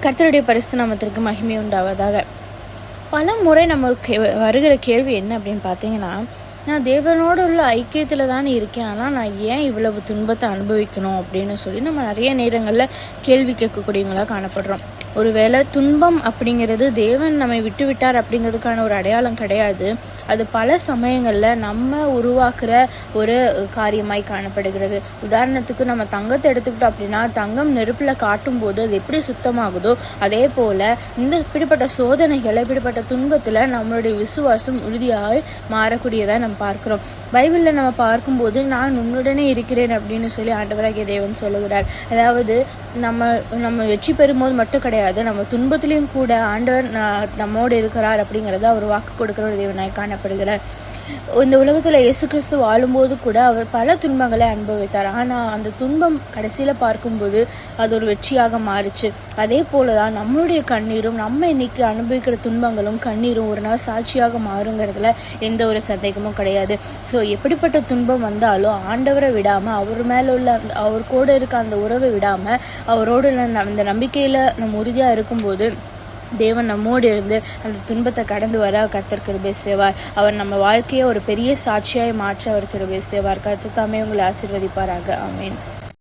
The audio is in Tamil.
கர்த்தருடைய பரிசுத்த நாமத்திற்கு மகிமை உண்டாவதாக. பல முறை நம்மளுக்கு வருகிற கேள்வி என்ன அப்படின்னு பார்த்தீங்கன்னா, நான் தேவனோடு உள்ள ஐக்கியத்தில் தான் இருக்கேன், ஆனால் நான் ஏன் இவ்வளவு துன்பத்தை அனுபவிக்கணும் அப்படின்னு சொல்லி நம்ம நிறைய நேரங்களில் கேள்வி கேட்கக்கூடியவங்களாக காணப்படுறோம். ஒருவேளை துன்பம் அப்படிங்கிறது தேவன் நம்மை விட்டு விட்டார் அப்படிங்கிறதுக்கான ஒரு அடையாளம் கிடையாது. அது பல சமயங்களில் நம்ம உருவாக்குற ஒரு காரியமாய் காணப்படுகிறது. உதாரணத்துக்கு நம்ம தங்கத்தை எடுத்துக்கிட்டோம் அப்படின்னா, தங்கம் நெருப்பில் காட்டும் போது அது எப்படி சுத்தமாகுதோ அதே போல் இப்படிப்பட்ட சோதனைகளை, இப்படிப்பட்ட துன்பத்தில் நம்மளுடைய விசுவாசம் உறுதியாக மாறக்கூடியதாக நம்ம பார்க்கிறோம். பைபிளில் நம்ம பார்க்கும்போது நான் உன்னுடனே இருக்கிறேன் அப்படின்னு சொல்லி ஆண்டவராகிய தேவன் சொல்லுகிறார். அதாவது நம்ம வெற்றி பெறும்போது மட்டும் கிடையாது, நம்ம துன்பத்திலையும் கூட ஆண்டவர் நம்மோடு இருக்கிறார் அப்படிங்கிறத அவர் வாக்கு கொடுக்கிற ஒரு தேவனாய் காணப்படுகிறார். இந்த உலகத்தில் இயேசு கிறிஸ்து வாழும்போது கூட அவர் பல துன்பங்களை அனுபவித்தார். ஆனால் அந்த துன்பம் கடைசியில் பார்க்கும்போது அது ஒரு வெற்றியாக மாறுச்சு. அதே போல தான் நம்மளுடைய கண்ணீரும், நம்ம இன்னைக்கு அனுபவிக்கிற துன்பங்களும் கண்ணீரும் ஒரு நாள் சாட்சியாக மாறுங்கிறதுல எந்த ஒரு சந்தேகமும் கிடையாது. ஸோ எப்படிப்பட்ட துன்பம் வந்தாலும் ஆண்டவரை விடாமல், அவர் மேலே உள்ள அவர் கூட இருக்க அந்த உறவை விடாமல், அவரோடு அந்த நம்பிக்கையில் நம்ம உறுதியாக இருக்கும்போது தேவன் நம்மோடு இருந்து அந்த துன்பத்தை கடந்து வர கர்த்தர் கிருபை செய்வார். அவர் நம்ம வாழ்க்கையை ஒரு பெரிய சாட்சியாய் மாற்ற அவர் கிருபை செய்வார். கர்த்தர் தாமே உங்களை ஆசீர்வதிப்பாராக. ஆமென்.